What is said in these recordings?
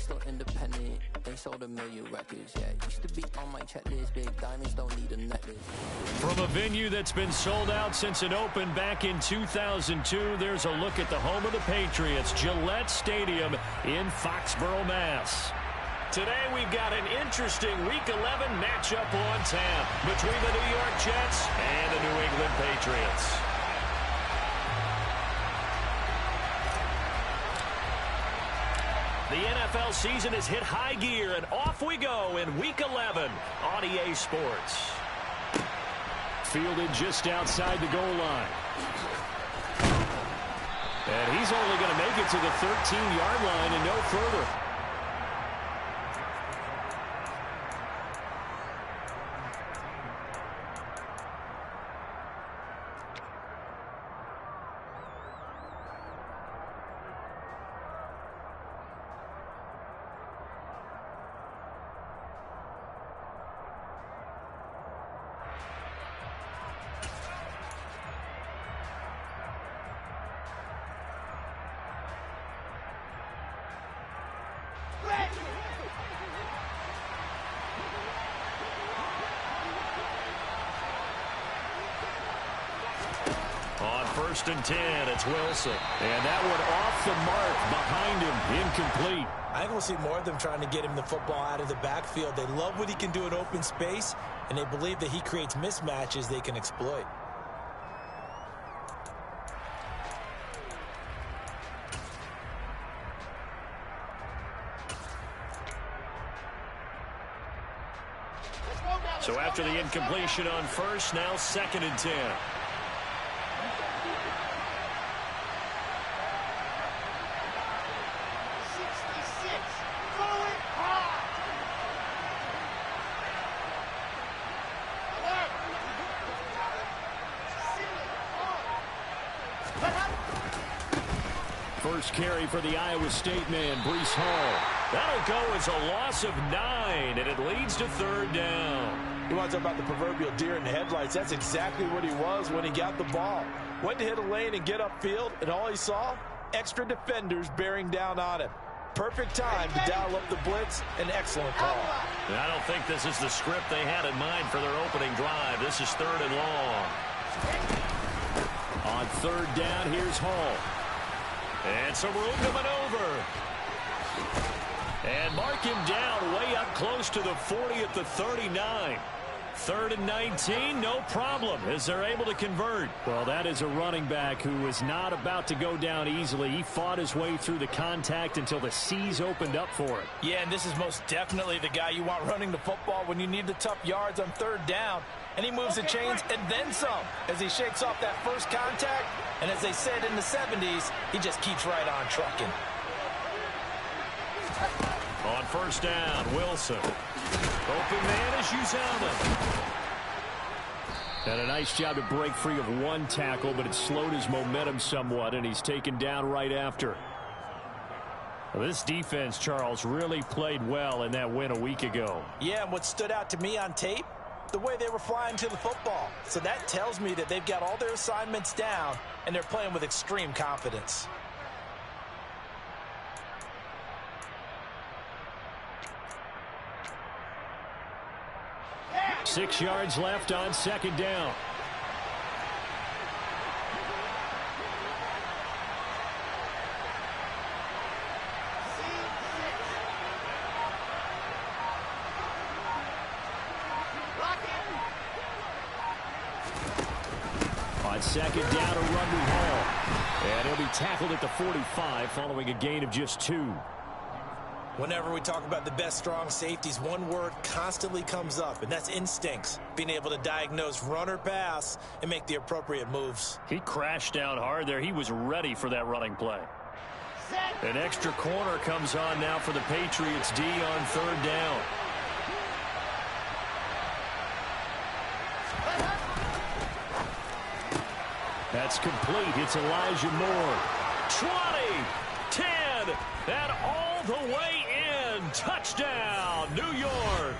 still independent. They sold 1 million records, yeah. Used to be on my checklist. Big diamonds don't need a necklace. From a venue that's been sold out since it opened back in 2002, there's a look at the home of the Patriots, Gillette Stadium in Foxborough, Mass. Today we've got an interesting Week 11 matchup on tap between the New York Jets and the New England Patriots. The NFL season has hit high gear, and off we go in Week 11 on EA Sports. Fielded just outside the goal line. And he's only going to make it to the 13-yard line and no further. On 1st and 10, it's Wilson. And that one off the mark behind him, incomplete. I think we'll see more of them trying to get him the football out of the backfield. They love what he can do in open space, and they believe that he creates mismatches they can exploit. So after the incompletion on 1st, now 2nd and 10. First carry for the Iowa State man, Breece Hall. That'll go as a loss of 9, and it leads to 3rd down. You want to talk about the proverbial deer in the headlights. That's exactly what he was when he got the ball. Went to hit a lane and get upfield, and all he saw, extra defenders bearing down on him. Perfect time to dial up the blitz. An excellent call. And I don't think this is the script they had in mind for their opening drive. This is 3rd and long. On 3rd down, here's Hall. And some room to maneuver. And mark him down way up close to the 40 at the 39. 3rd and 19, no problem, as they're able to convert. Well, that is a running back who is not about to go down easily. He fought his way through the contact until the seas opened up for him. Yeah, and this is most definitely the guy you want running the football when you need the tough yards on 3rd down. And he moves the chains and then some as he shakes off that first contact. And as they said in the 70s, he just keeps right on trucking. On 1st down, Wilson. Open man is Uzama. And a nice job to break free of one tackle, but it slowed his momentum somewhat, and he's taken down right after. Well, this defense, Charles, really played well in that win a week ago. Yeah, and what stood out to me on tape, the way they were flying to the football. So that tells me that they've got all their assignments down, and they're playing with extreme confidence. Yeah. 6 yards left on 2nd down. On 2nd down, a run with Hall. And he'll be tackled at the 45 following a gain of just 2. Whenever we talk about the best strong safeties, one word constantly comes up, and that's instincts. Being able to diagnose run or pass and make the appropriate moves. He crashed down hard there. He was ready for that running play. An extra corner comes on now for the Patriots D on 3rd down. That's complete. It's Elijah Moore. 20, 10, and all the way in. Touchdown, New York.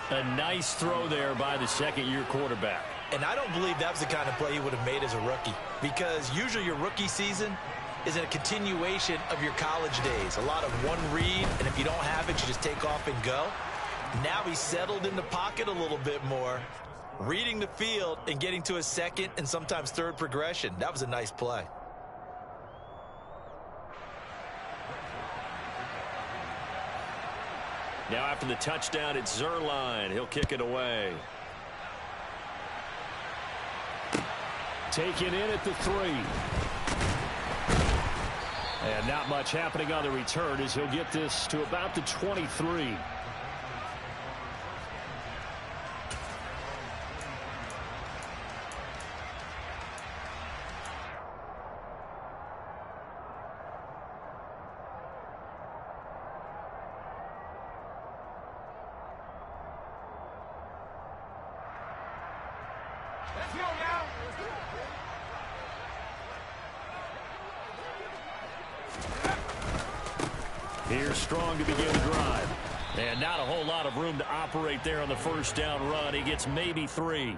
A nice throw there by the second-year quarterback. And I don't believe that was the kind of play he would have made as a rookie. Because usually your rookie season, is a continuation of your college days. A lot of one read, and if you don't have it, you just take off and go. Now he's settled in the pocket a little bit more, reading the field and getting to a second and sometimes third progression. That was a nice play. Now after the touchdown, it's Zerline. He'll kick it away. Taken in at the 3. And not much happening on the return as he'll get this to about the 23. Here's Strong to begin the drive. And not a whole lot of room to operate there on the first down run. He gets maybe 3.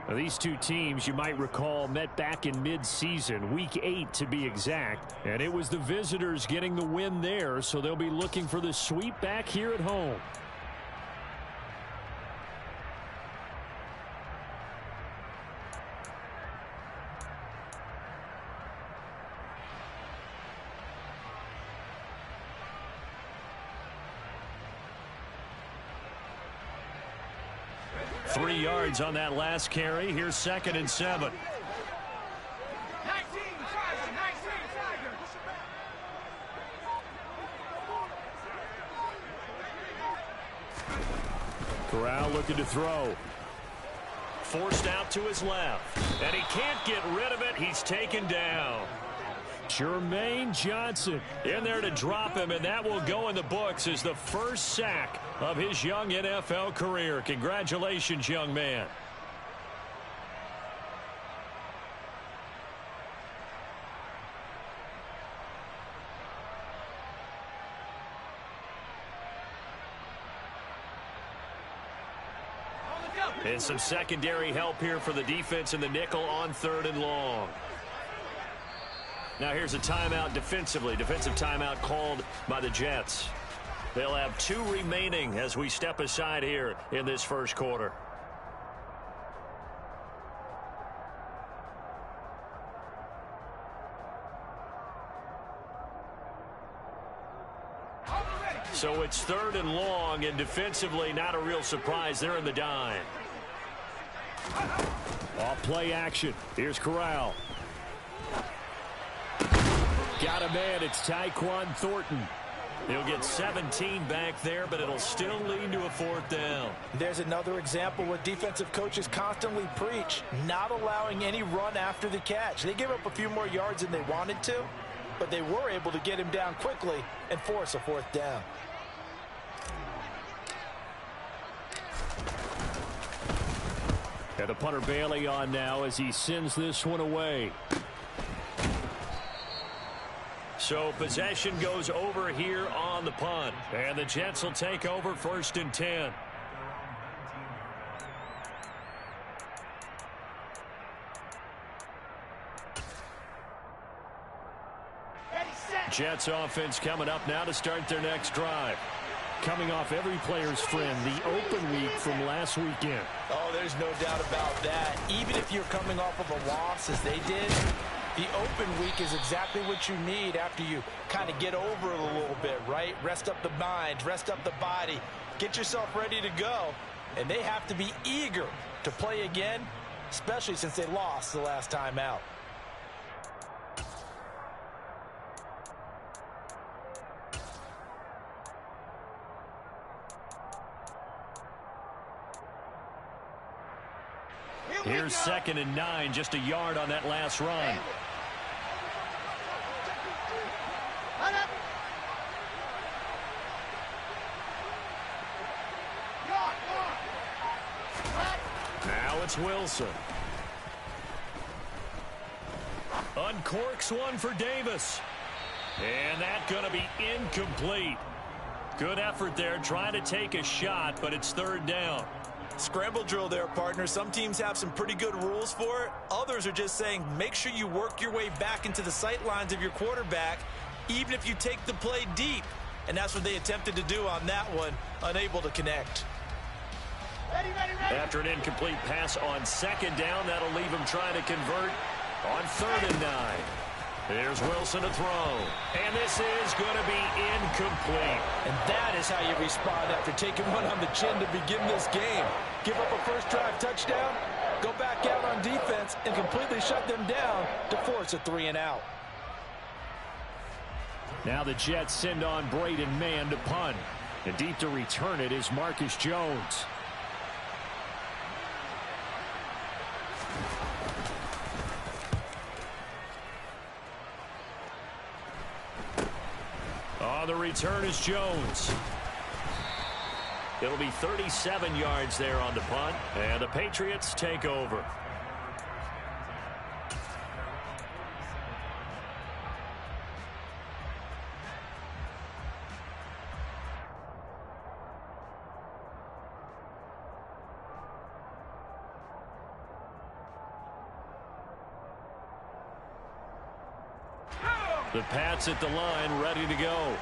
Now, these two teams, you might recall, met back in mid-season, week 8 to be exact. And it was the visitors getting the win there, so they'll be looking for the sweep back here at home. Three yards on that last carry. Here's 2nd and 7. Corral looking to throw. Forced out to his left. And he can't get rid of it. He's taken down. Jermaine Johnson in there to drop him, and that will go in the books as the first sack of his young NFL career. Congratulations, young man. And some secondary help here for the defense in the nickel on 3rd and long. Now here's a timeout defensively. Defensive timeout called by the Jets. They'll have 2 remaining as we step aside here in this first quarter. So it's 3rd and long, and defensively not a real surprise. They're in the dime. Off play action. Here's Corral. Got a man. It's Tyquan Thornton. He'll get 17 back there, but it'll still lead to a 4th down. There's another example what defensive coaches constantly preach, not allowing any run after the catch. They gave up a few more yards than they wanted to, but they were able to get him down quickly and force a 4th down. And the punter Bailey on now as he sends this one away. So possession goes over here on the punt. And the Jets will take over 1st and 10. Jets offense coming up now to start their next drive. Coming off every player's friend, the open week from last weekend. Oh, there's no doubt about that. Even if you're coming off of a loss as they did, the open week is exactly what you need after you kind of get over it a little bit, right? Rest up the mind, rest up the body, get yourself ready to go. And they have to be eager to play again, especially since they lost the last time out. Here's 2nd and 9, just a yard on that last run. Now it's Wilson. Uncorks one for Davis. And that's going to be incomplete. Good effort there trying to take a shot, but it's 3rd down. Scramble drill there, partner. Some teams have some pretty good rules for it. Others are just saying make sure you work your way back into the sight lines of your quarterback, even if you take the play deep. And that's what they attempted to do on that one, unable to connect. After an incomplete pass on second down, that'll leave him trying to convert on 3rd and 9. Here's Wilson to throw. And this is going to be incomplete. And that is how you respond after taking one on the chin to begin this game. Give up a first drive touchdown, go back out on defense, and completely shut them down to force a 3-and-out. Now the Jets send on Braden Mann to punt. And deep to return it is Marcus Jones. On the return is Jones. It'll be 37 yards there on the punt, and the Patriots take over. The Pats at the line, ready to go.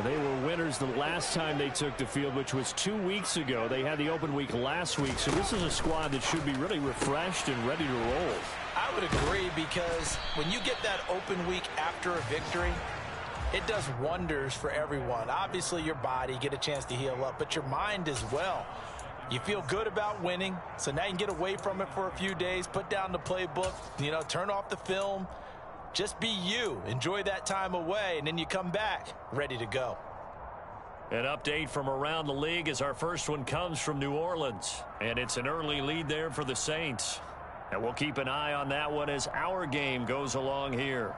They were winners the last time they took the field, which was 2 weeks ago. They had the open week last week, so this is a squad that should be really refreshed and ready to roll. I would agree, because when you get that open week after a victory, it does wonders for everyone. Obviously, your body, get a chance to heal up, but your mind as well. You feel good about winning, so now you can get away from it for a few days, put down the playbook, turn off the film. Just be you. Enjoy that time away, and then you come back ready to go. An update from around the league as our first one comes from New Orleans. And it's an early lead there for the Saints. And we'll keep an eye on that one as our game goes along here.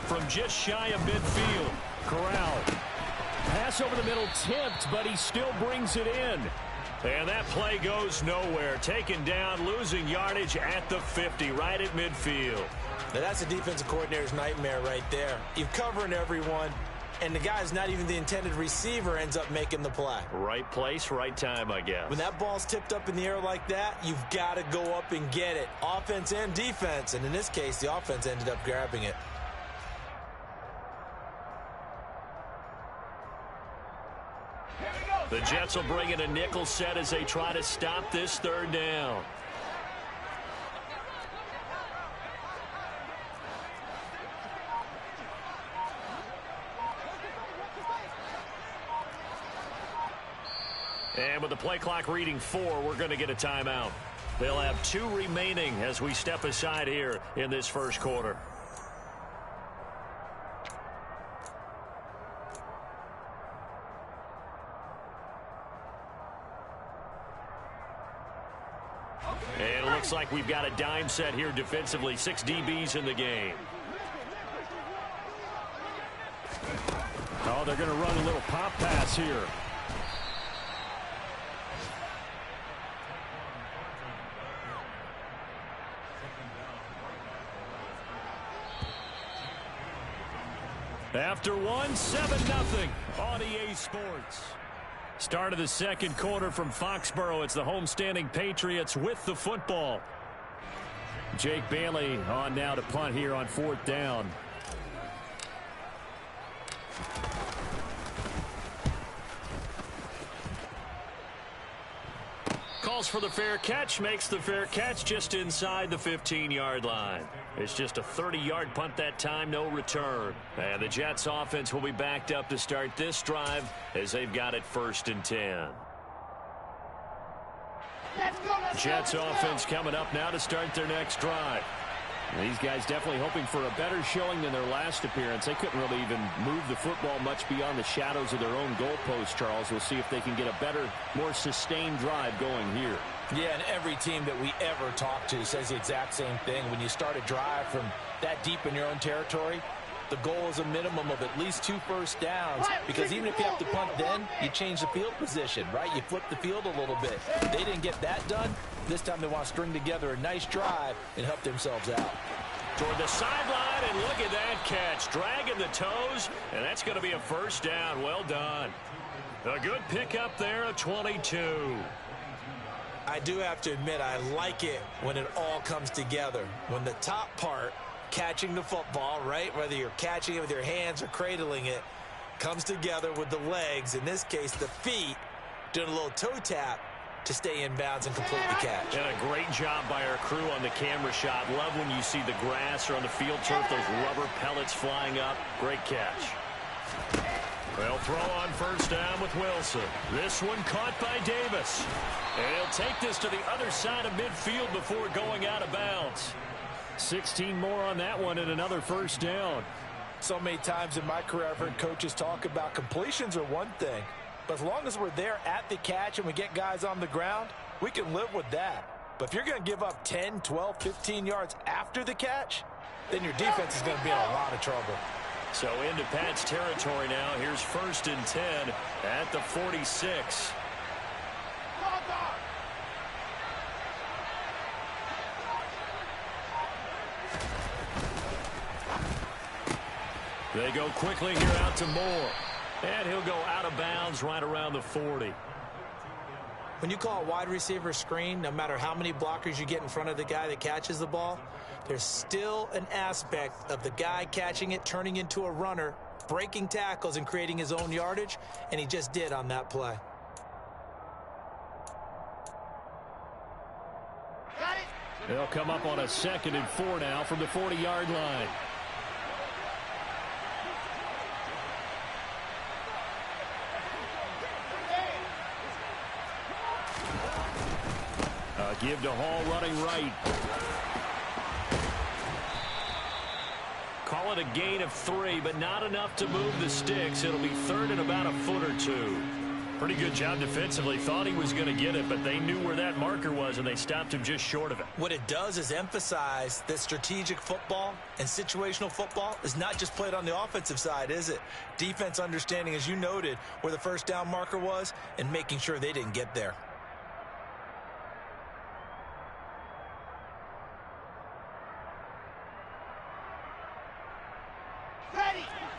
From just shy of midfield, Corral. Pass over the middle tipped, but he still brings it in. And that play goes nowhere. Taken down, losing yardage at the 50, right at midfield. Now that's a defensive coordinator's nightmare right there. You're covering everyone, and the guy's not even the intended receiver ends up making the play. Right place, right time, I guess. When that ball's tipped up in the air like that, you've got to go up and get it. Offense and defense, and in this case, the offense ended up grabbing it. The Jets will bring in a nickel set as they try to stop this 3rd down. And with the play clock reading 4, we're going to get a timeout. They'll have 2 remaining as we step aside here in this first quarter. And it looks like we've got a dime set here defensively. 6 DBs in the game. Oh, they're going to run a little pop pass here. After 1, 7-0 on EA Sports. Start of the second quarter from Foxborough. It's the homestanding Patriots with the football. Jake Bailey on now to punt here on 4th down. Calls for the fair catch, makes the fair catch just inside the 15-yard line. It's just a 30-yard punt that time, no return. And the Jets offense will be backed up to start this drive as they've got it 1st and 10. Jets offense coming up now to start their next drive. These guys definitely hoping for a better showing than their last appearance. They couldn't really even move the football much beyond the shadows of their own goalpost, Charles. We'll see if they can get a better, more sustained drive going here. Yeah, and every team that we ever talk to says the exact same thing. When you start a drive from that deep in your own territory, the goal is a minimum of at least 2 first downs, because even if you have to punt then, you change the field position, right? You flip the field a little bit. They didn't get that done. This time they want to string together a nice drive and help themselves out. Toward the sideline. ahead, and look at that catch. Dragging the toes, and that's going to be a first down. Well done. A good pickup there, a 22. I do have to admit, I like it when it all comes together. When the top part, catching the football, right, whether you're catching it with your hands or cradling it, comes together with the legs, in this case the feet, doing a little toe tap to stay in bounds and complete the catch. And a great job by our crew on the camera shot. Love when you see the grass or on the field turf, those rubber pellets flying up. Great catch. They'll throw on first down with Wilson. This one caught by Davis. And he'll take this to the other side of midfield before going out of bounds. 16 more on that one and another first down. So many times in my career I've heard coaches talk about completions are one thing, but as long as we're there at the catch and we get guys on the ground, we can live with that. But if you're going to give up 10, 12, 15 yards after the catch, then your defense is going to be in a lot of trouble. So into Pat's territory now. Here's 1st and 10 at the 46. They go quickly here out to Moore. And he'll go out of bounds right around the 40. When you call a wide receiver screen, no matter how many blockers you get in front of the guy that catches the ball, there's still an aspect of the guy catching it, turning into a runner, breaking tackles and creating his own yardage, and he just did on that play. They'll come up on a 2nd and 4 now from the 40-yard line. Give to Hall running right. Call it a gain of 3, but not enough to move the sticks. It'll be 3rd and about a foot or 2. Pretty good job defensively. Thought he was going to get it, but they knew where that marker was, and they stopped him just short of it. What it does is emphasize that strategic football and situational football is not just played on the offensive side, is it? Defense understanding, as you noted, where the first down marker was and making sure they didn't get there.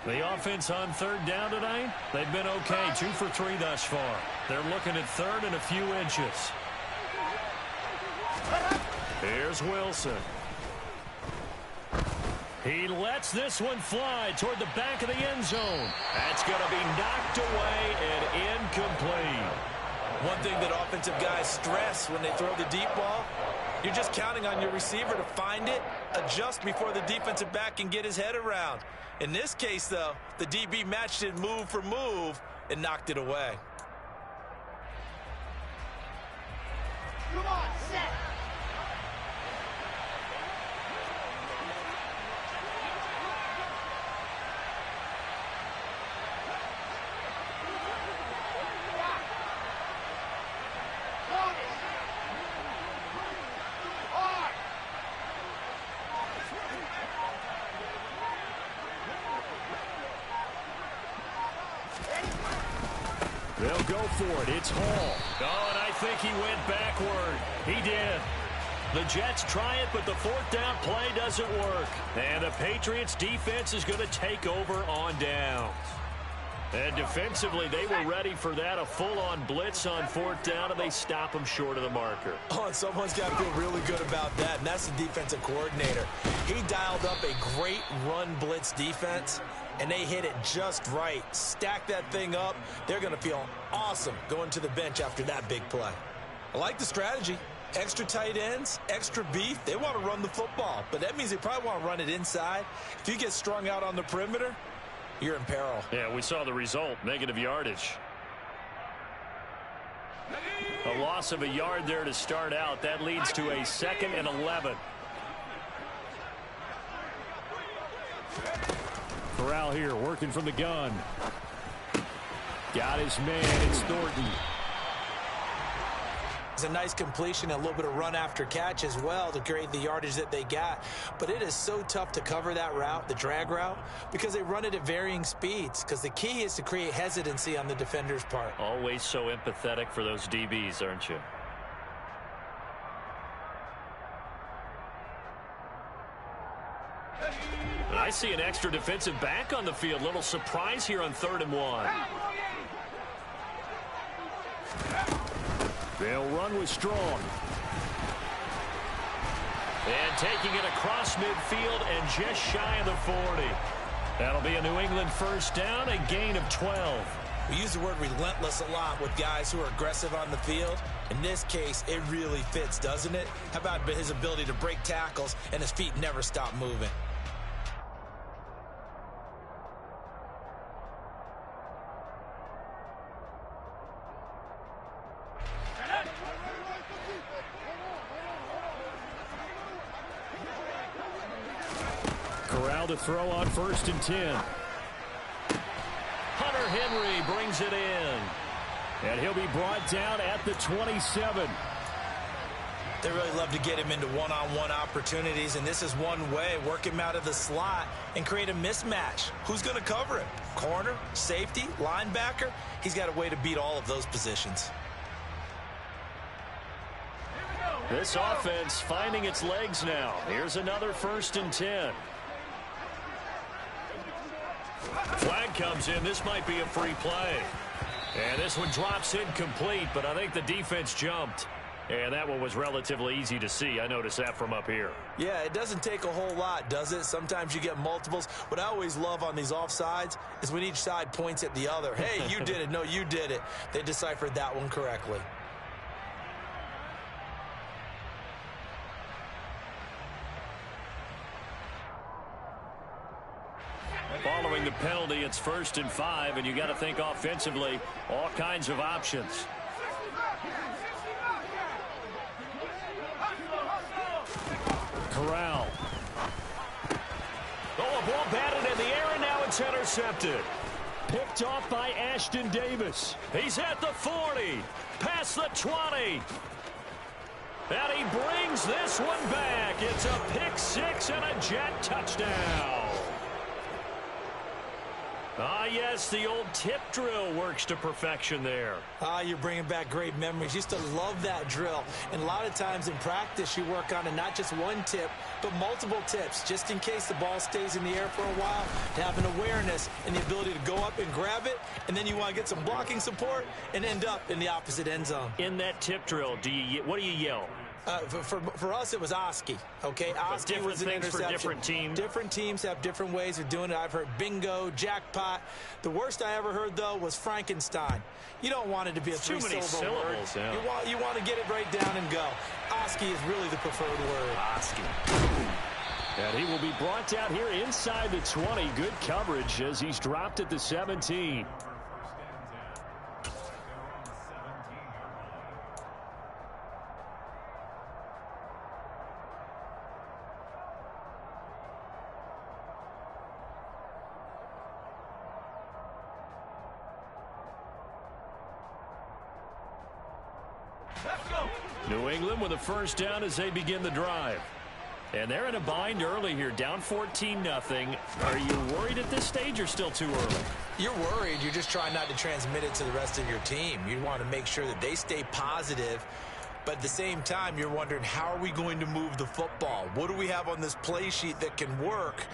The offense on 3rd down tonight, they've been okay. 2 for 3 thus far. They're looking at 3rd and a few inches. Here's Wilson. He lets this one fly toward the back of the end zone. That's going to be knocked away and incomplete. One thing that offensive guys stress when they throw the deep ball, you're just counting on your receiver to find it, adjust before the defensive back can get his head around. In this case, though, the DB matched it move for move and knocked it away. Come on, set. They'll go for it. It's Hall. Oh, and I think he went backward. He did. The Jets try it, but the 4th down play doesn't work. And the Patriots defense is going to take over on downs. And defensively, they were ready for that. A full-on blitz on 4th down, and they stop them short of the marker. Oh, and someone's got to feel really good about that, and that's the defensive coordinator. He dialed up a great run blitz defense, and they hit it just right. Stack that thing up. They're going to feel awesome going to the bench after that big play. I like the strategy. Extra tight ends, extra beef. They want to run the football, but that means they probably want to run it inside. If you get strung out on the perimeter, you're in peril. Yeah, we saw the result, negative yardage. A loss of a yard there to start out. That leads to a 2nd and 11. Corral here working from the gun. Got his man. It's Thornton. It's a nice completion, a little bit of run after catch as well to create the yardage that they got. But it is so tough to cover that route, the drag route, because they run it at varying speeds. Because the key is to create hesitancy on the defender's part. Always so empathetic for those DBs, aren't you? I see an extra defensive back on the field. Little surprise here on 3rd and 1. They'll run with Strong. And taking it across midfield and just shy of the 40. That'll be a New England first down, a gain of 12. We use the word relentless a lot with guys who are aggressive on the field. In this case, it really fits, doesn't it? How about his ability to break tackles and his feet never stop moving? Corral to throw on 1st and 10. Hunter Henry brings it in. And he'll be brought down at the 27. They really love to get him into one-on-one opportunities, and this is one way. Work him out of the slot and create a mismatch. Who's going to cover him? Corner, safety, linebacker? He's got a way to beat all of those positions. This offense finding its legs now. Here's another 1st and 10. Flag comes in. This might be a free play. And this one drops incomplete, but I think the defense jumped. And that one was relatively easy to see. I noticed that from up here. Yeah, it doesn't take a whole lot, does it? Sometimes you get multiples. What I always love on these offsides is when each side points at the other. Hey, you did it. No, you did it. They deciphered that one correctly. Following the penalty, it's 1st and 5, and you got to think offensively, all kinds of options. Corral. Oh, a ball batted in the air, and now it's intercepted. Picked off by Ashton Davis. He's at the 40, past the 20. And he brings this one back. It's a pick six and a Jet touchdown. Ah, yes, the old tip drill works to perfection there. Ah, you're bringing back great memories. Used to love that drill. And a lot of times in practice, you work on it, not just one tip, but multiple tips, just in case the ball stays in the air for a while, to have an awareness and the ability to go up and grab it, and then you want to get some blocking support and end up in the opposite end zone. In that tip drill, what do you yell? For us, it was Oski. Okay, Oski was an interception. For different teams. Different teams have different ways of doing it. I've heard bingo, jackpot. The worst I ever heard, though, was Frankenstein. You don't want it to be a three-syllable word. Yeah. You want to get it right down and go. Oski is really the preferred word. Oski. And he will be brought down here inside the 20. Good coverage as he's dropped at the 17. New England with a first down as they begin the drive. And they're in a bind early here, down 14-0. Are you worried at this stage or still too early? You're worried. You're just trying not to transmit it to the rest of your team. You want to make sure that they stay positive. But at the same time, you're wondering, how are we going to move the football? What do we have on this play sheet that can work?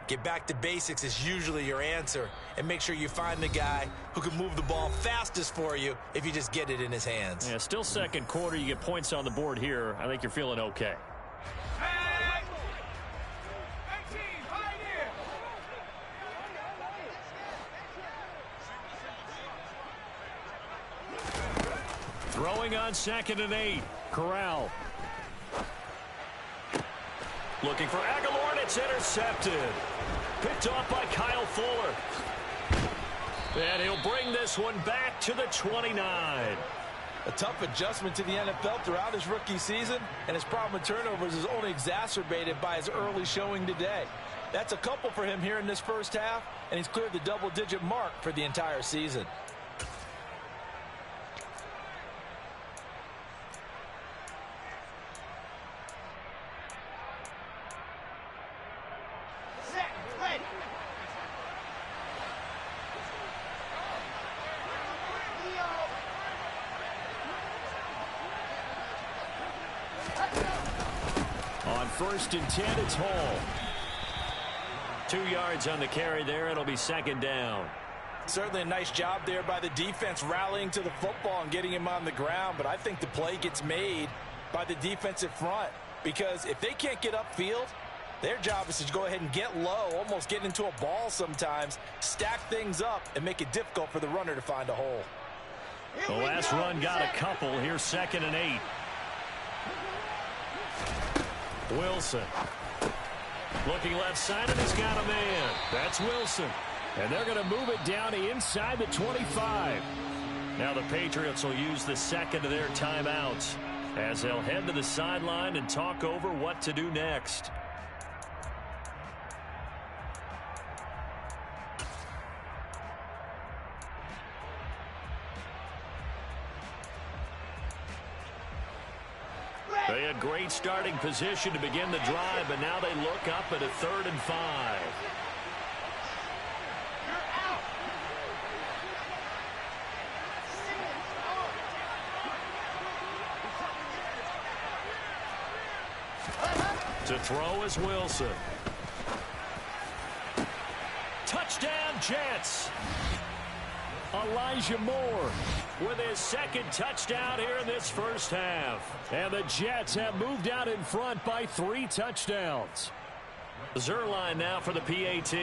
Get back to basics is usually your answer. And make sure you find the guy who can move the ball fastest for you if you just get it in his hands. Yeah, still second quarter. You get points on the board here. I think you're feeling okay. Throwing on 2nd and 8. Corral. Looking for Aguilar, and it's intercepted. Picked off by Kyle Fuller. And he'll bring this one back to the 29. A tough adjustment to the NFL throughout his rookie season, and his problem with turnovers is only exacerbated by his early showing today. That's a couple for him here in this first half, and he's cleared the double-digit mark for the entire season. On 1st and 10, it's Hall. 2 yards on the carry there. It'll be second down. Certainly a nice job there by the defense rallying to the football and getting him on the ground. But I think the play gets made by the defensive front, because if they can't get upfield, their job is to go ahead and get low, almost get into a ball sometimes, stack things up, and make it difficult for the runner to find a hole. The last run got a couple. Here's 2nd and 8. Wilson. Looking left side, and he's got a man. That's Wilson. And they're going to move it down to inside the 25. Now the Patriots will use the second of their timeouts as they'll head to the sideline and talk over what to do next. They had great starting position to begin the drive, but now they look up at a 3rd and 5. To throw is Wilson. Touchdown, Jets. Elijah Moore with his 2nd touchdown here in this first half. And the Jets have moved out in front by 3 touchdowns. Zerline now for the PAT.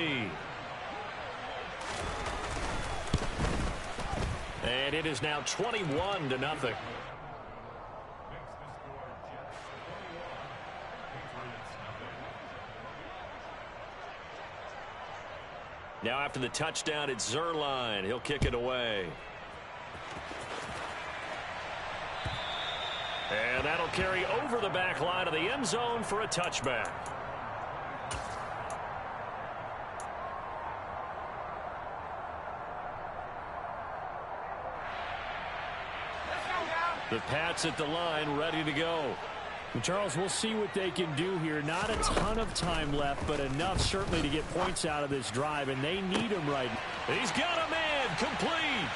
And it is now 21-0. Now after the touchdown, it's Zerline. He'll kick it away. And that'll carry over the back line of the end zone for a touchback. The Pats at the line, ready to go. Charles, we'll see what they can do here. Not a ton of time left, but enough certainly to get points out of this drive, and they need him right now. He's got a man complete.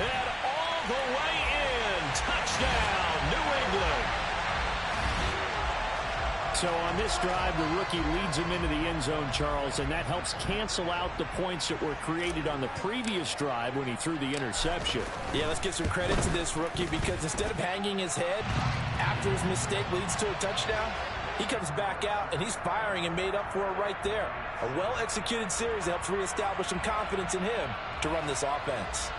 And all the way in. Touchdown, New England. So on this drive, the rookie leads him into the end zone, Charles, and that helps cancel out the points that were created on the previous drive when he threw the interception. Yeah, let's give some credit to this rookie, because instead of hanging his head after his mistake leads to a touchdown, he comes back out and he's firing and made up for it right there. A well-executed series helps reestablish some confidence in him to run this offense.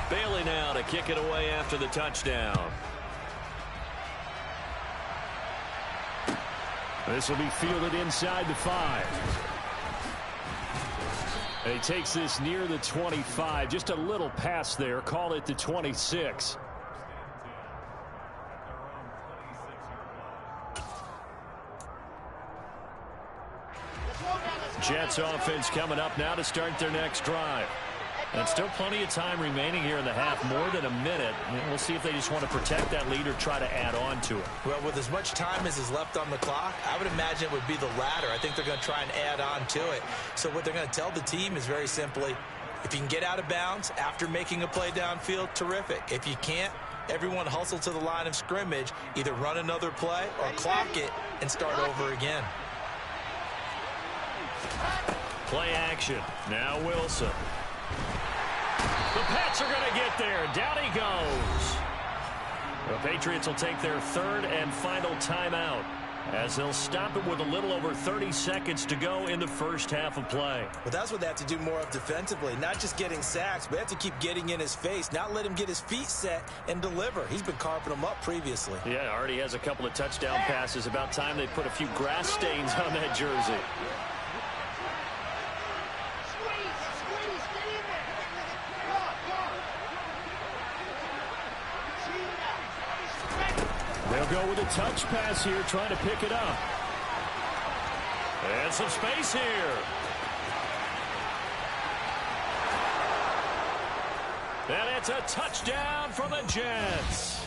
Bailey now to kick it away after the touchdown. This will be fielded inside the 5. And he takes this near the 25. Just a little pass there. Call it the 26. Jets offense coming up now to start their next drive. And still plenty of time remaining here in the half, more than a minute. And we'll see if they just want to protect that lead or try to add on to it. Well, with as much time as is left on the clock, I would imagine it would be the latter. I think they're going to try and add on to it. So what they're going to tell the team is very simply, if you can get out of bounds after making a play downfield, terrific. If you can't, everyone hustle to the line of scrimmage, either run another play or clock it and start over again. Play action. Now Wilson. The Pats are going to get there. Down he goes. The Patriots will take their 3rd and final timeout as they'll stop it with a little over 30 seconds to go in the first half of play. But that's what they have to do more of defensively, not just getting sacks, but they have to keep getting in his face, not let him get his feet set and deliver. He's been carving them up previously. Yeah, already has a couple of touchdown passes. About time they put a few grass stains on that jersey. They'll go with a touch pass here, trying to pick it up. And some space here. And it's a touchdown for the Jets.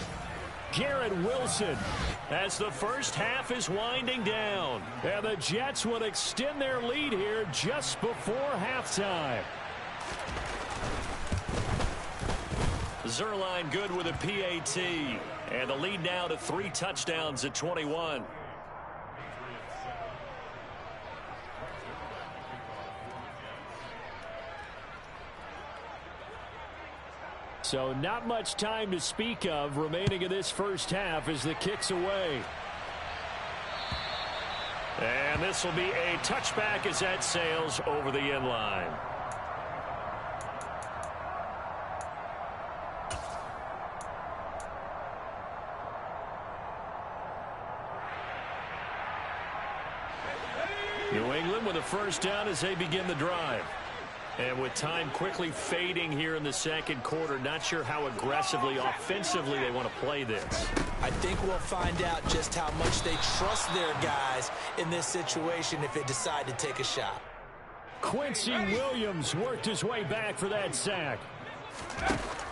Garrett Wilson. As the first half is winding down. And the Jets will extend their lead here just before halftime. Zerline good with a PAT. And the lead now to 3 touchdowns at 21. So not much time to speak of remaining in this first half as the kick's away. And this will be a touchback as that sails over the end line. New England with a first down as they begin the drive. And with time quickly fading here in the second quarter, not sure how aggressively, offensively they want to play this. I think we'll find out just how much they trust their guys in this situation if they decide to take a shot. Quincy Williams worked his way back for that sack.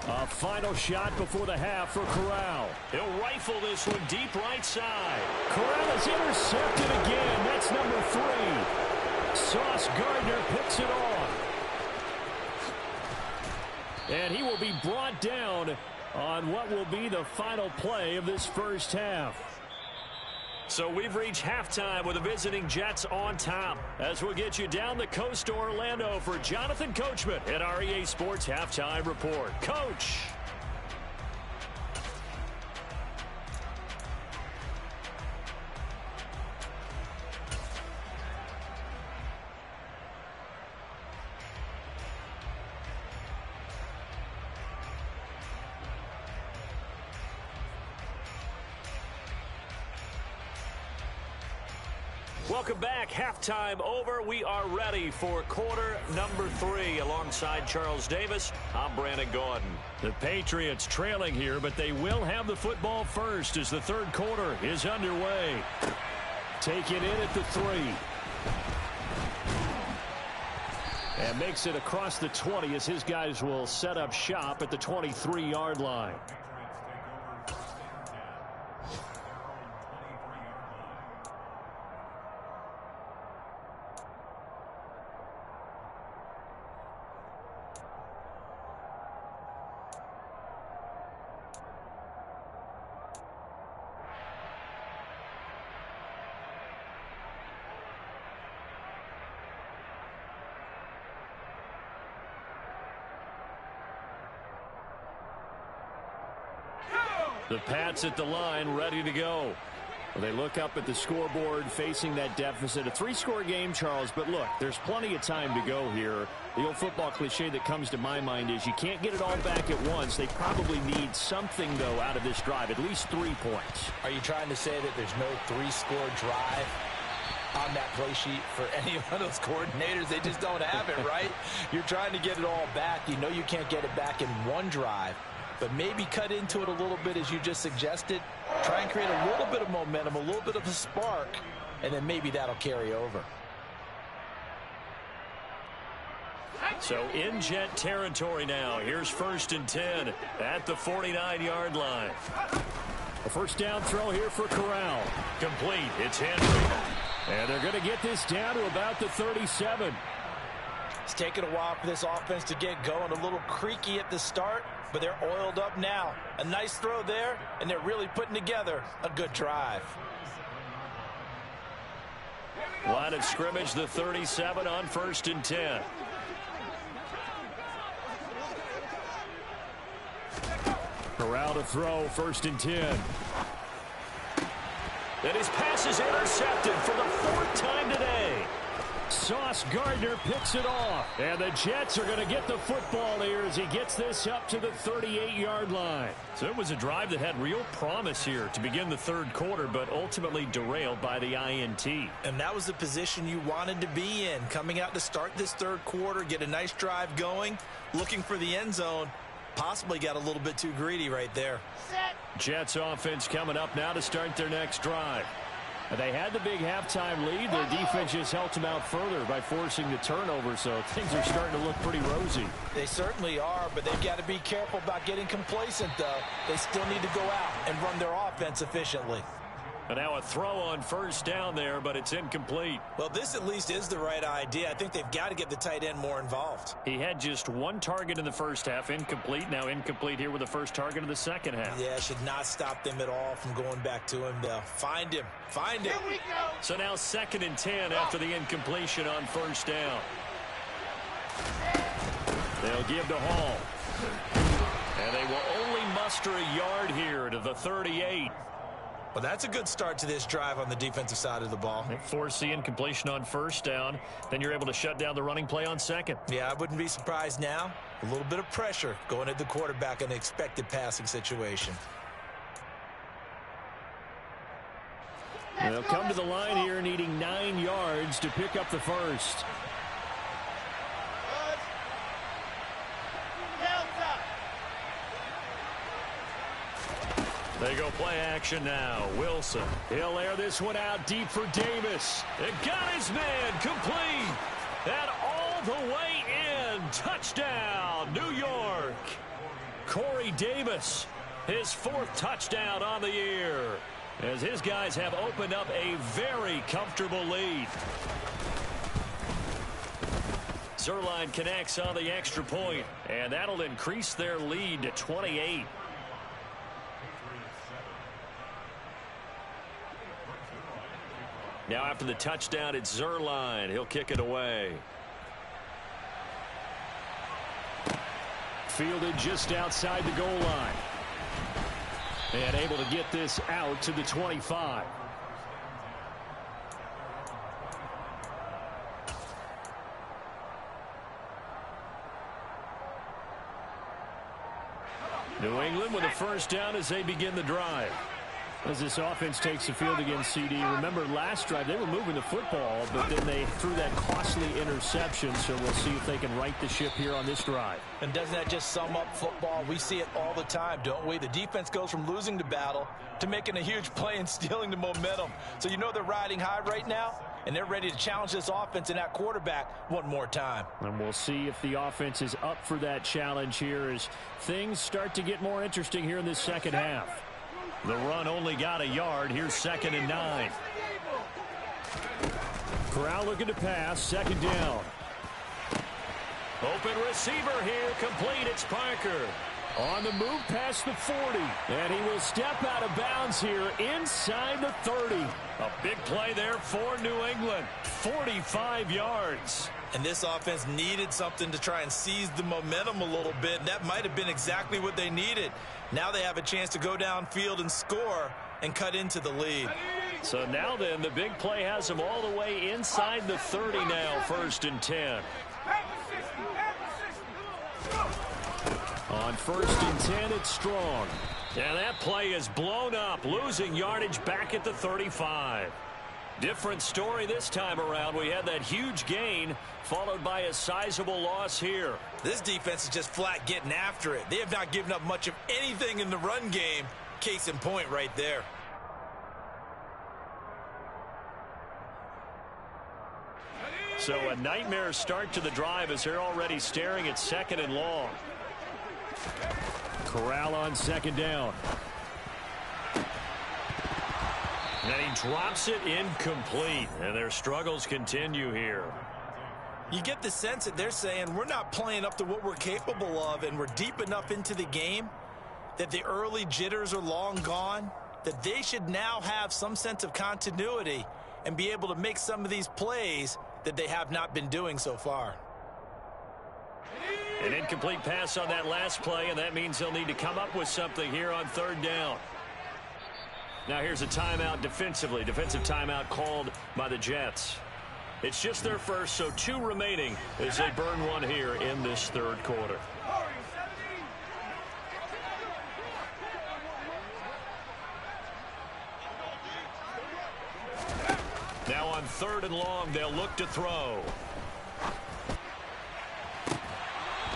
A final shot before the half for Corral. He'll rifle this one deep right side. Corral is intercepted again. That's number 3. Sauce Gardner picks it off. And he will be brought down on what will be the final play of this first half. So we've reached halftime with the visiting Jets on top. As we'll get you down the coast to Orlando for Jonathan Coachman at our EA Sports Halftime Report. Coach. Welcome back. Halftime over. We are ready for quarter number 3. Alongside Charles Davis, I'm Brandon Gaudin. The Patriots trailing here, but they will have the football first as the third quarter is underway. Taken in at the 3. And makes it across the 20 as his guys will set up shop at the 23-yard line. The Pats at the line, ready to go. Well, they look up at the scoreboard facing that deficit. A 3-score game, Charles, but look, there's plenty of time to go here. The old football cliche that comes to my mind is you can't get it all back at once. They probably need something, though, out of this drive, at least 3 points. Are you trying to say that there's no 3-score drive on that play sheet for any one of those coordinators? They just don't have it, right? You're trying to get it all back. You know you can't get it back in one drive. But maybe cut into it a little bit as you just suggested. Try and create a little bit of momentum, a little bit of a spark, and then maybe that'll carry over. So in Jet territory now. Here's 1st and 10 at the 49-yard line. A first down throw here for Corral. Complete. It's Henry. And they're going to get this down to about the 37. It's taken a while for this offense to get going. A little creaky at the start, but they're oiled up now. A nice throw there, and they're really putting together a good drive. Line of scrimmage, the 37 on 1st and 10. Corral to throw, 1st and 10. And his pass is intercepted for the 4th time today. Sauce Gardner picks it off. And the Jets are going to get the football here as he gets this up to the 38-yard line. So it was a drive that had real promise here to begin the 3rd quarter, but ultimately derailed by the INT. And that was the position you wanted to be in. Coming out to start this 3rd quarter, get a nice drive going, looking for the end zone. Possibly got a little bit too greedy right there. Jets offense coming up now to start their next drive. They had the big halftime lead. Their defense just helped them out further by forcing the turnover, so things are starting to look pretty rosy. They certainly are, but they've got to be careful about getting complacent, though. They still need to go out and run their offense efficiently. And now a throw on first down there, but it's incomplete. Well, this at least is the right idea. I think they've got to get the tight end more involved. He had just one target in the first half, incomplete. Now incomplete here with the first target of the second half. Yeah, should not stop them at all from going back to him. They'll find him. Find him. Here we go. So now 2nd and 10 after the incompletion on first down. They'll give to Hall. And they will only muster a yard here to the 38. Well, that's a good start to this drive on the defensive side of the ball. They force the incompletion on first down. Then you're able to shut down the running play on second. Yeah, I wouldn't be surprised now. A little bit of pressure going at the quarterback in an expected passing situation. They'll come to the line here needing 9 yards to pick up the first. They go play action now. Wilson. He'll air this one out deep for Davis. It got his man complete. And all the way in. Touchdown, New York. Corey Davis, his 4th touchdown on the year, as his guys have opened up a very comfortable lead. Zuerlein connects on the extra point, and that'll increase their lead to 28. Now after the touchdown, it's Zuerlein. He'll kick it away. Fielded just outside the goal line. And able to get this out to the 25. New England with a first down as they begin the drive. As this offense takes the field against CD. Remember last drive they were moving the football, but then they threw that costly interception. So we'll see if they can right the ship here on this drive. And doesn't that just sum up football? We see it all the time, don't we? The defense goes from losing the battle to making a huge play and stealing the momentum. So you know they're riding high right now, and they're ready to challenge this offense and that quarterback one more time. And we'll see if the offense is up for that challenge here as things start to get more interesting here in this second half. The run only got a yard. Here's 2nd and 9. Corral looking to pass. 2nd down. Open receiver here. Complete. It's Parker. On the move past the 40. And he will step out of bounds here inside the 30. A big play there for New England. 45 yards. And this offense needed something to try and seize the momentum a little bit. And that might have been exactly what they needed. Now they have a chance to go downfield and score and cut into the lead. So now then, the big play has them all the way inside the 30 now, 1st and 10. On 1st and 10, it's Strong. And that play is blown up, losing yardage back at the 35. Different story this time around. We had that huge gain followed by a sizable loss here. This defense is just flat getting after it. They have not given up much of anything in the run game. Case in point right there. So a nightmare start to the drive as they're already staring at 2nd and long. Corral on 2nd down. And he drops it incomplete. And their struggles continue here. You get the sense that they're saying we're not playing up to what we're capable of, and we're deep enough into the game that the early jitters are long gone, that they should now have some sense of continuity and be able to make some of these plays that they have not been doing so far. An incomplete pass on that last play, and that means they'll need to come up with something here on 3rd down. Now here's a timeout defensively. Defensive timeout called by the Jets. It's just their first, so 2 remaining as they burn one here in this 3rd quarter. Now on 3rd and long, they'll look to throw.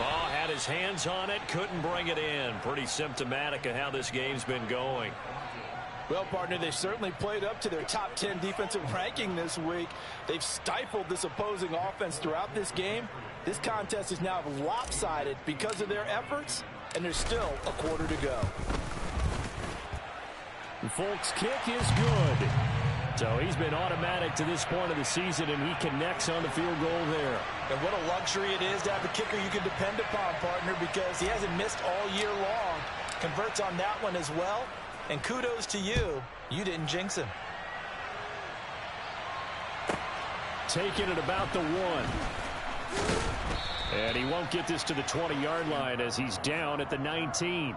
Oh, had his hands on it, couldn't bring it in. Pretty symptomatic of how this game's been going. Well, partner, they've certainly played up to their top 10 defensive ranking this week. They've stifled this opposing offense throughout this game. This contest is now lopsided because of their efforts, and there's still a quarter to go. Folk's kick is good. So he's been automatic to this point of the season, and he connects on the field goal there. And what a luxury it is to have a kicker you can depend upon, partner, because he hasn't missed all year long. Converts on that one as well. And kudos to you. You didn't jinx him. Taking it about the 1. And he won't get this to the 20-yard line as he's down at the 19.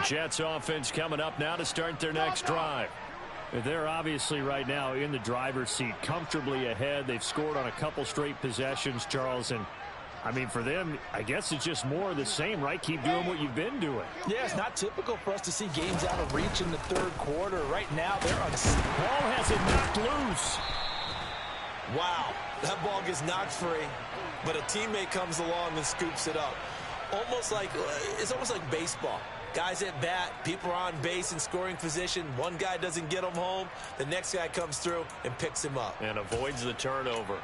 Jets offense coming up now to start their next drive. They're obviously right now in the driver's seat, comfortably ahead. They've scored on a couple straight possessions, Charles. And, I mean, for them, I guess it's just more of the same, right? Keep doing what you've been doing. Yeah, it's not typical for us to see games out of reach in the third quarter. Right now, they're on. Ball has it knocked loose. Wow, that ball gets knocked free, but a teammate comes along and scoops it up. It's almost like baseball. Guys at bat, people are on base in scoring position. One guy doesn't get him home. The next guy comes through and picks him up. And avoids the turnover.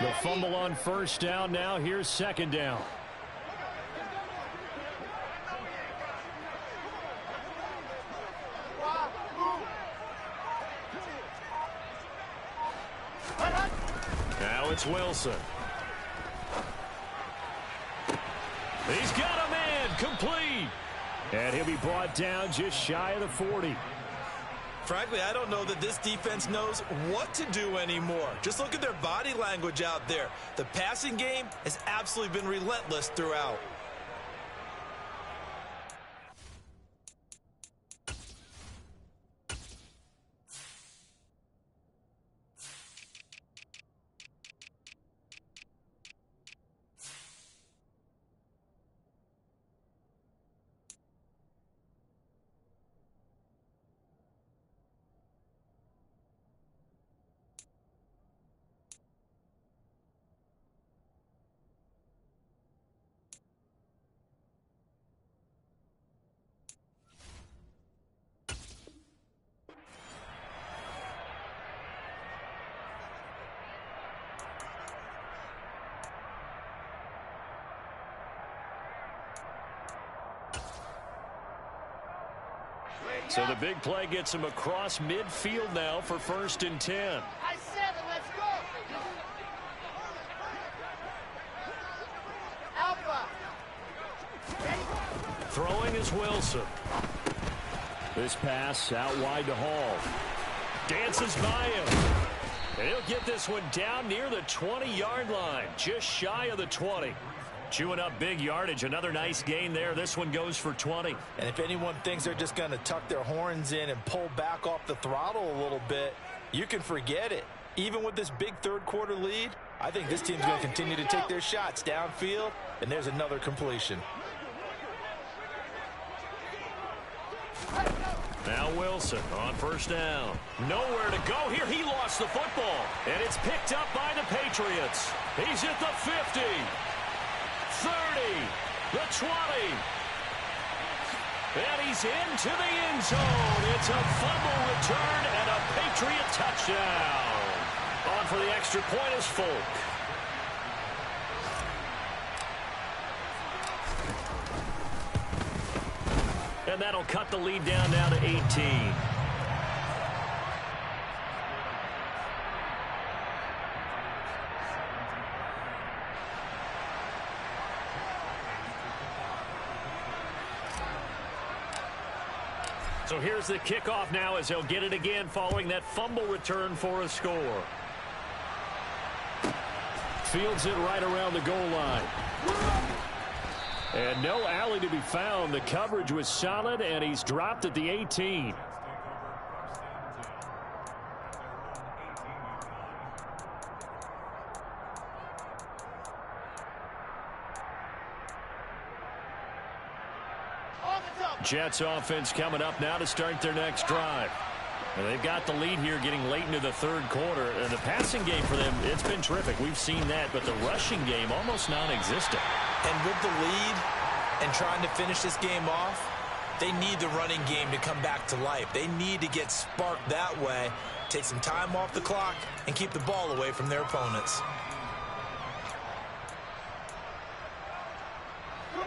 The fumble on first down now. Here's second down. Now it's Wilson. He's got a man complete. And he'll be brought down just shy of the 40. Frankly, I don't know that this defense knows what to do anymore. Just look at their body language out there. The passing game has absolutely been relentless throughout. So the big play gets him across midfield now for 1st and 10. I said it, let's go. Alpha. Throwing is Wilson. This pass out wide to Hall. Dances by him. And he'll get this one down near the 20-yard line, just shy of the 20. Chewing up big yardage. Another nice gain there. This one goes for 20. And if anyone thinks they're just going to tuck their horns in and pull back off the throttle a little bit, you can forget it. Even with this big third quarter lead, I think this team's going to continue to take their shots downfield, and there's another completion. Now Wilson on first down. Nowhere to go here. He lost the football. And it's picked up by the Patriots. He's at the 50. 30, the 20, and he's into the end zone. It's a fumble return and a Patriot touchdown. On for the extra point is Folk. And that'll cut the lead down now to 18. So here's the kickoff now as they'll get it again following that fumble return for a score. Fields it right around the goal line. And no alley to be found. The coverage was solid, and he's dropped at the 18. Jets offense coming up now to start their next drive. And they've got the lead here getting late into the third quarter. And the passing game for them, it's been terrific. We've seen that. But the rushing game, almost non-existent. And with the lead and trying to finish this game off, they need the running game to come back to life. They need to get sparked that way, take some time off the clock, and keep the ball away from their opponents.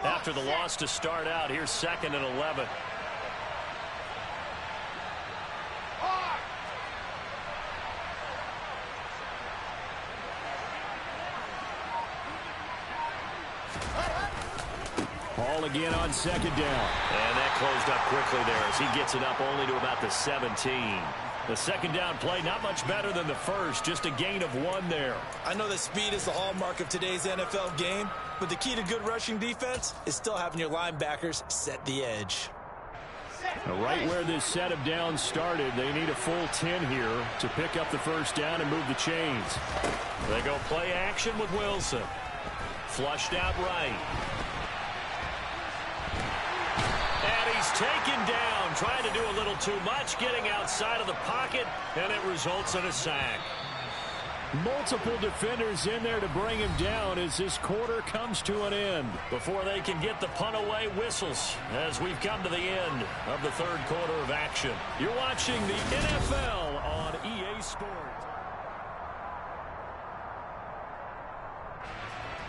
After the loss to start out, here's 2nd and 11. Ball again on 2nd down. And that closed up quickly there as he gets it up only to about the 17. The 2nd down play, not much better than the first, just a gain of 1 there. I know that speed is the hallmark of today's NFL game, but the key to good rushing defense is still having your linebackers set the edge. Right where this set of downs started, they need a full 10 here to pick up the 1st down and move the chains. They go play action with Wilson. Flushed out right. And he's taken down, trying to do a little too much, getting outside of the pocket, and it results in a sack. Multiple defenders in there to bring him down as this quarter comes to an end. Before they can get the punt away, whistles as we've come to the end of the third quarter of action. You're watching the NFL on EA Sports.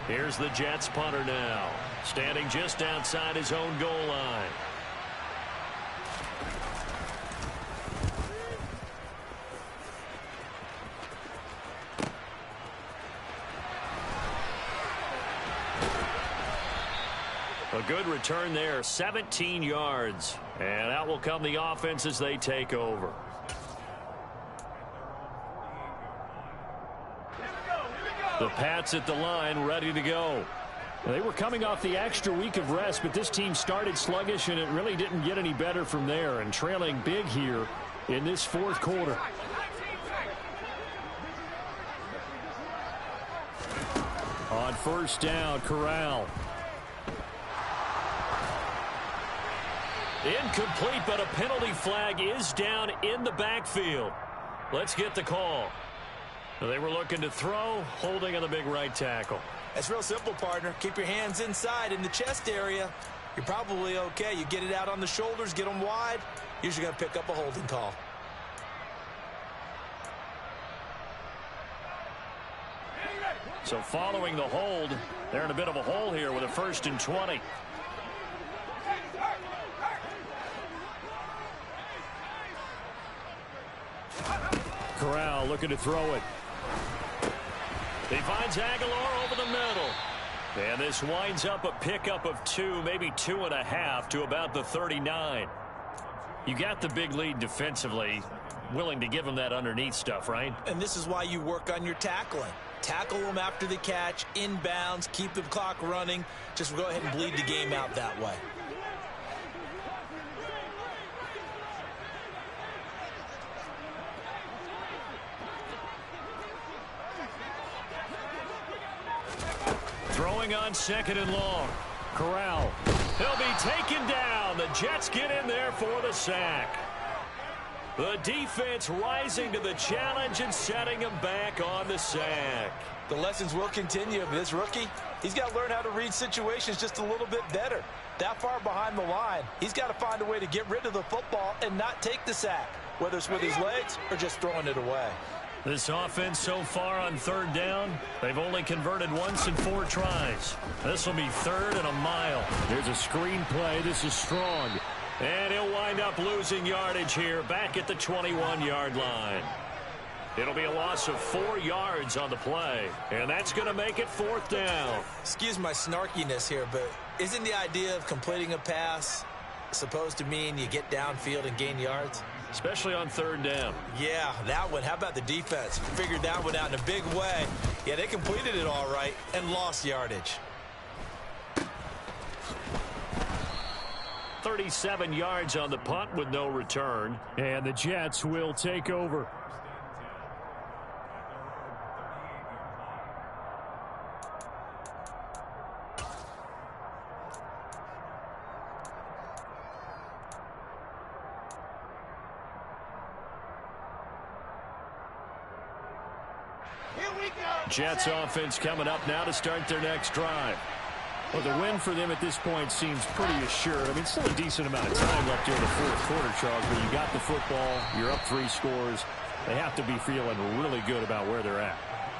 Here's the Jets punter now, standing just outside his own goal line. A good return there, 17 yards. And out will come the offense as they take over. The Pats at the line, ready to go. They were coming off the extra week of rest, but this team started sluggish, and it really didn't get any better from there, and trailing big here in this 4th quarter. On 1st down, Corral. Incomplete, but a penalty flag is down in the backfield. Let's get the call. They were looking to throw, holding on the big right tackle. It's real simple, partner. Keep your hands inside in the chest area. You're probably okay. You get it out on the shoulders, get them wide. Usually going to pick up a holding call. So following the hold, they're in a bit of a hole here with a 1st and 20. Corral looking to throw it. He finds Aguilar over the middle. And this winds up a pickup of 2, maybe 2.5 to about the 39. You got the big lead defensively. Willing to give him that underneath stuff, right? And this is why you work on your tackling. Tackle them after the catch, inbounds, keep the clock running. Just go ahead and bleed the game out that way. Throwing on 2nd and long. Corral. He'll be taken down. The Jets get in there for the sack. The defense rising to the challenge and setting him back on the sack. The lessons will continue. This rookie, he's got to learn how to read situations just a little bit better. That far behind the line, he's got to find a way to get rid of the football and not take the sack, whether it's with his legs or just throwing it away. This offense so far on 3rd down, they've only converted once in 4 tries. This will be 3rd and a mile. There's a screen play. This is strong. And he'll wind up losing yardage here back at the 21-yard line. It'll be a loss of 4 yards on the play, and that's going to make it 4th down. Excuse my snarkiness here, but isn't the idea of completing a pass supposed to mean you get downfield and gain yards? Especially on 3rd down. Yeah, that one. How about the defense? Figured that one out in a big way. Yeah, they completed it all right and lost yardage. 37 yards on the punt with no return. And the Jets will take over. Jets offense coming up now to start their next drive. Well, the win for them at this point seems pretty assured. I mean, still a decent amount of time left here in the fourth quarter, Charles, but you got the football, you're up 3 scores. They have to be feeling really good about where they're at.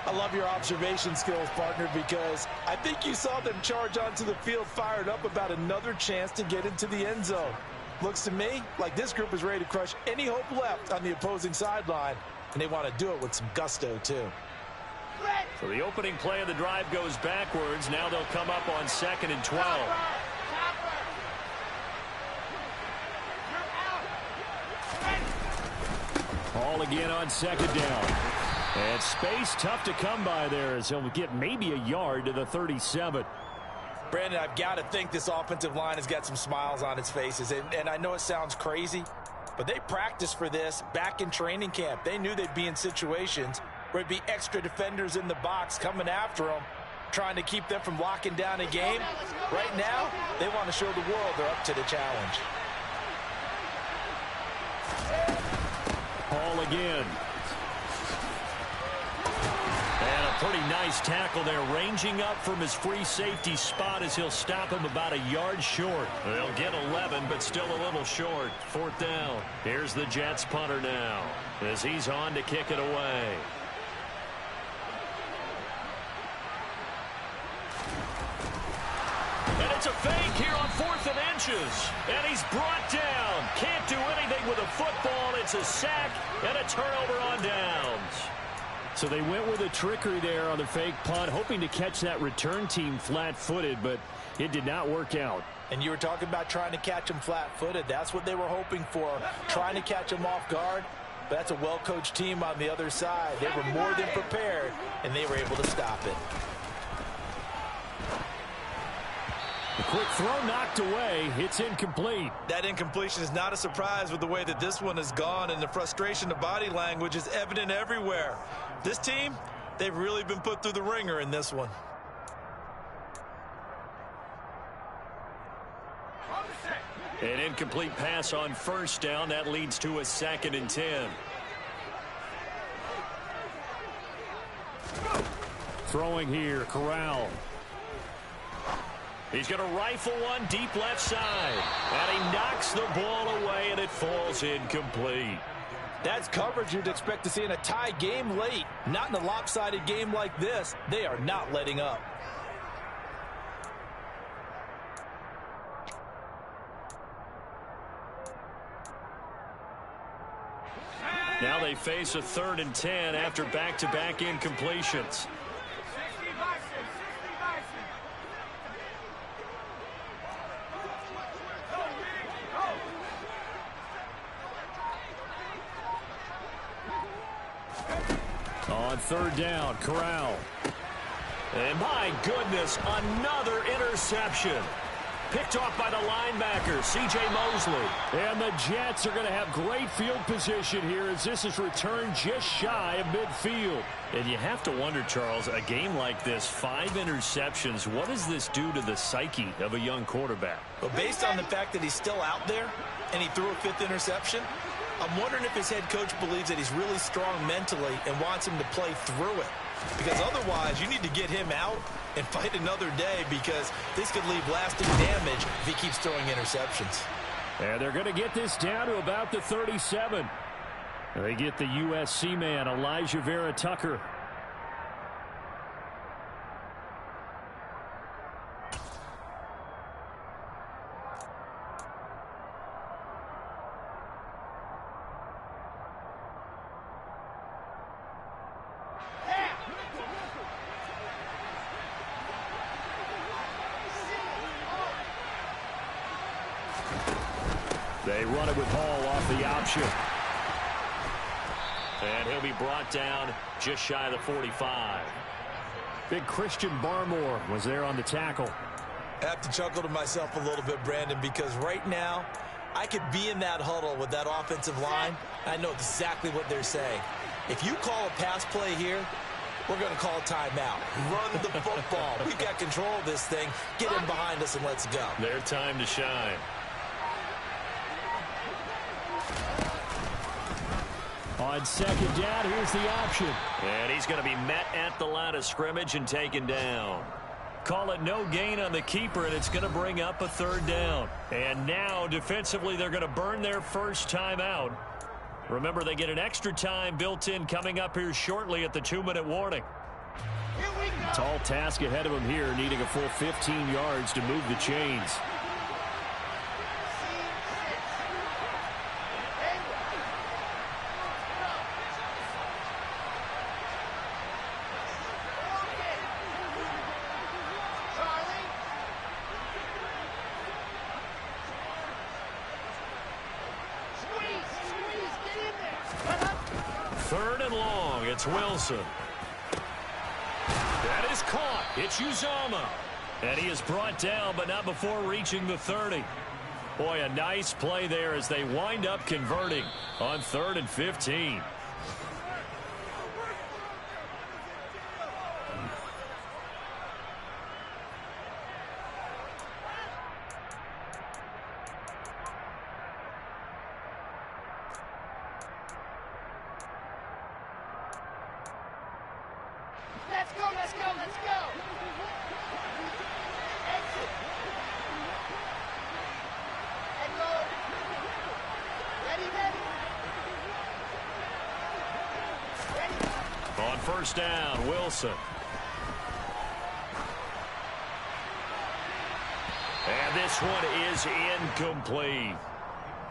I love your observation skills, partner, because I think you saw them charge onto the field fired up about another chance to get into the end zone. Looks to me like this group is ready to crush any hope left on the opposing sideline, and they want to do it with some gusto, too. So the opening play of the drive goes backwards. Now they'll come up on 2nd and 12. All again on 2nd down. And space tough to come by there as he'll get maybe a yard to the 37. Brandon, I've got to think this offensive line has got some smiles on its faces. And I know it sounds crazy, but they practiced for this back in training camp. They knew they'd be in situations where it'd be extra defenders in the box coming after them, trying to keep them from locking down a game. Right now, they want to show the world they're up to the challenge. Hall again. And a pretty nice tackle there, ranging up from his free safety spot as he'll stop him about a yard short. They'll get 11, but still a little short. 4th down. Here's the Jets punter now as he's on to kick it away. And it's a fake here on 4th and inches. And he's brought down. Can't do anything with a football. It's a sack and a turnover on downs. So they went with a trickery there on the fake punt, hoping to catch that return team flat-footed, but it did not work out. And you were talking about trying to catch them flat-footed. That's what they were hoping for, trying to catch them off guard. But that's a well-coached team on the other side. They were more than prepared, and they were able to stop it. A quick throw knocked away. It's incomplete. That incompletion is not a surprise with the way that this one has gone, and the frustration of body language is evident everywhere. This team, they've really been put through the ringer in this one. An incomplete pass on 1st down. That leads to a 2nd and 10. Throwing here, Corral. He's going to rifle one deep left side. And he knocks the ball away, and it falls incomplete. That's coverage you'd expect to see in a tie game late. Not in a lopsided game like this. They are not letting up. Now they face a 3rd and 10 after back-to-back incompletions. On 3rd down, Corral. And my goodness, another interception. Picked off by the linebacker, C.J. Mosley. And the Jets are going to have great field position here as this is returned just shy of midfield. And you have to wonder, Charles, a game like this, 5 interceptions, what does this do to the psyche of a young quarterback? Well, based on the fact that he's still out there and he threw a 5th interception, I'm wondering if his head coach believes that he's really strong mentally and wants him to play through it. Because otherwise, you need to get him out and fight another day, because this could leave lasting damage if he keeps throwing interceptions. And they're going to get this down to about the 37. They get the USC man, Elijah Vera Tucker. They run it with Hall off the option. And he'll be brought down just shy of the 45. Big Christian Barmore was there on the tackle. I have to chuckle to myself a little bit, Brandon, because right now I could be in that huddle with that offensive line. I know exactly what they're saying. If you call a pass play here, we're going to call a timeout. Run the football. We've got control of this thing. Get in behind us and let's go. Their time to shine. On second down, here's the option. And he's going to be met at the line of scrimmage and taken down. Call it no gain on the keeper, and it's going to bring up a third down. And now, defensively, they're going to burn their first time out. Remember, they get an extra time built in coming up here shortly at the 2-minute warning. Tall task ahead of him here, needing a full 15 yards to move the chains. Third and long, it's Wilson. That is caught. It's Uzomah. And he is brought down, but not before reaching the 30. Boy, a nice play there as they wind up converting on 3rd and 15. Let's go. Exit. And go. Ready. On first down, Wilson. And this one is incomplete.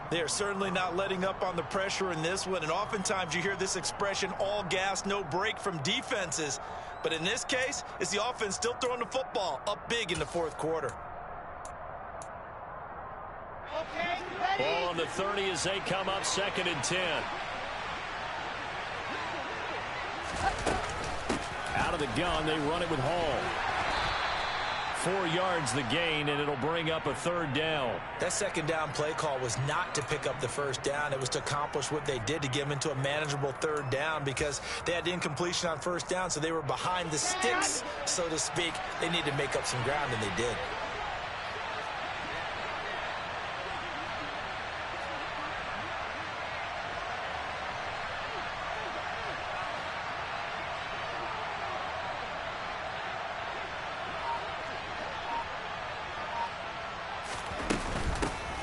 They are certainly not letting up on the pressure in this one, and oftentimes you hear this expression, all gas, no break from defenses. But in this case, it's the offense still throwing the football up big in the fourth quarter. Okay, ready. Ball on the 30 as they come up 2nd and 10. Out of the gun, they run it with Hall. 4 yards the gain, and it'll bring up a 3rd down. That second down play call was not to pick up the first down. It was to accomplish what they did, to get them into a manageable 3rd down, because they had incompletion on first down, so they were behind the sticks, so to speak. They needed to make up some ground, and they did.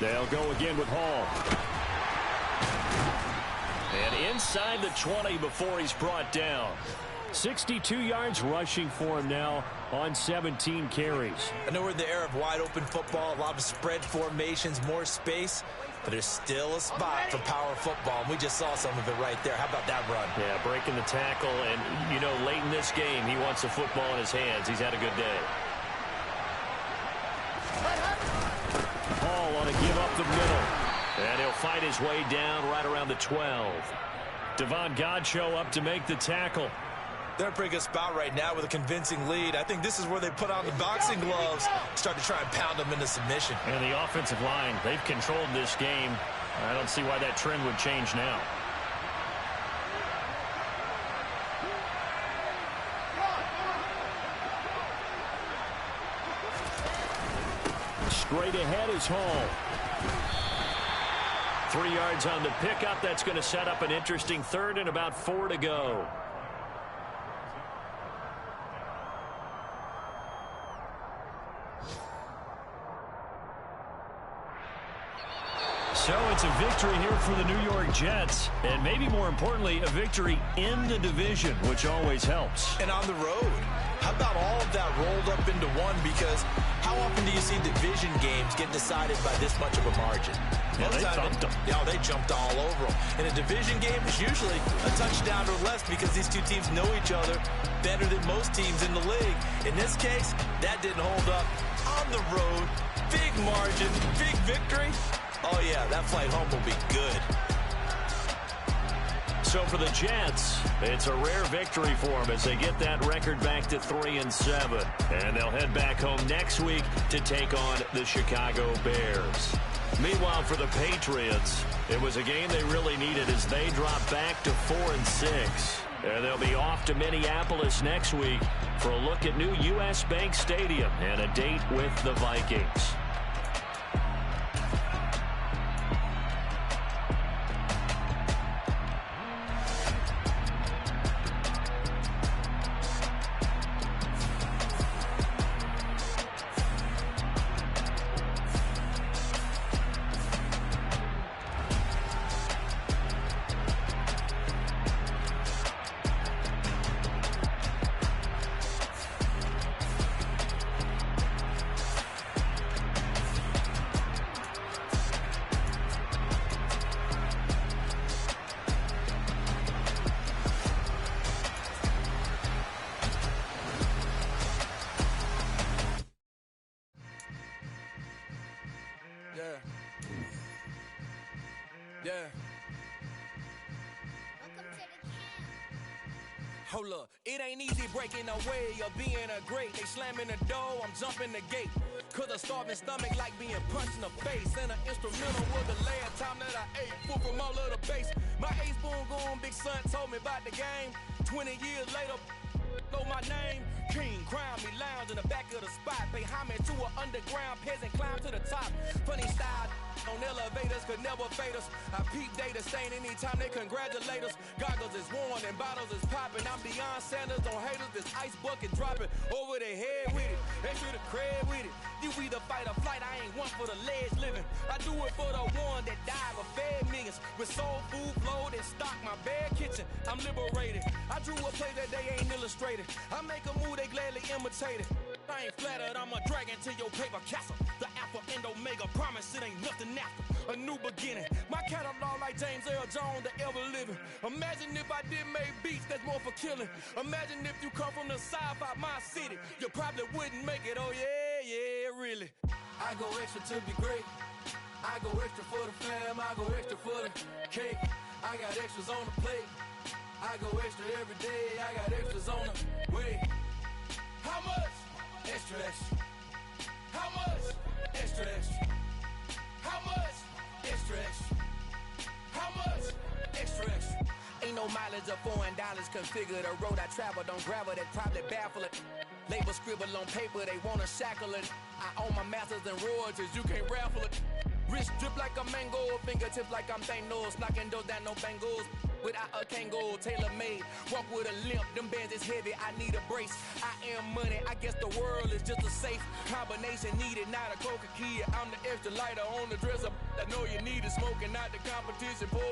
They'll go again with Hall. And inside the 20 before he's brought down. 62 yards rushing for him now on 17 carries. I know we're in the era of wide-open football, a lot of spread formations, more space, but there's still a spot for power football, and we just saw some of it right there. How about that run? Yeah, breaking the tackle, and, you know, late in this game, he wants the football in his hands. He's had a good day. Hall on a give up the middle. And he'll fight his way down right around the 12. Devon Godchaux up to make the tackle. They're in a pretty good spot right now with a convincing lead. I think this is where they put on the boxing gloves, start to try and pound them into submission. And the offensive line, they've controlled this game. I don't see why that trend would change now. Straight ahead is Hall. 3 yards on the pickup. That's going to set up an interesting 3rd and about 4 to go. So it's a victory here for the New York Jets, and maybe more importantly, a victory in the division, which always helps. And on the road. How about all of that rolled up into one? Because how often do you see division games get decided by this much of a margin? Yeah, they thumped them. Yeah, they jumped all over them. In a division game, it's usually a touchdown or less because these two teams know each other better than most teams in the league. In this case, that didn't hold up. On the road, big margin, big victory. Oh, yeah, that flight home will be good. So for the Jets, it's a rare victory for them as they get that record back to 3-7. And they'll head back home next week to take on the Chicago Bears. Meanwhile, for the Patriots, it was a game they really needed as they drop back to 4-6. And they'll be off to Minneapolis next week for a look at new U.S. Bank Stadium and a date with the Vikings. Yeah. Welcome to the camp. Hold up, it ain't easy breaking away or being a great. They slamming the door, I'm jumping the gate. Cause a starving stomach like being punched in the face. And an instrumental was the last time that I ate food from all of the base. My ace boom goon, big son told me about the game. 20 years later, know my name. King, crown me, lounge in the back of the spot. Pay homage to an underground peasant, climb to the top. Funny style on elevators could never fade us. I peep data stain anytime they congratulate us. Goggles is worn and bottles is popping. I'm beyond Sanders on haters, this ice bucket dropping over their head with it. They feel the cred with it. You either fight or flight, I ain't one for the ledge living. I do it for the one that died or fed millions. With soul food flowed and stock my bare kitchen. I'm liberated. I drew a play that they ain't illustrated. I make a move, they gladly imitate it. I ain't flattered, I'm a dragon to your paper castle. The Alpha and Omega, promise it ain't nothing after. A new beginning. My catalog like James Earl Jones, the ever living. Imagine if I did make beats that's more for killing. Imagine if you come from the south out my city. You probably wouldn't make it, oh yeah, really. I go extra to be great. I go extra for the fam, I go extra for the cake. I got extras on the plate. I go extra every day, I got extras on the way. How much? Extra, extra. How much? Extra, extra. How much? Extra, extra. How much? Extra, extra. Ain't no mileage of $4 configure the road I travel. Don't gravel that probably baffle it. Label scribble on paper, they wanna shackle it. I own my masters and royalties, you can't raffle it. Wrist drip like a mango, fingertips like I'm Thanos. Knocking those down, no bangles. Without a Kango, tailor-made. Walk with a limp, them bands is heavy, I need a brace. I am money, I guess the world is just a safe combination needed, not a coca key. I'm the extra lighter on the dresser. I know you need it, smoking, not the competition.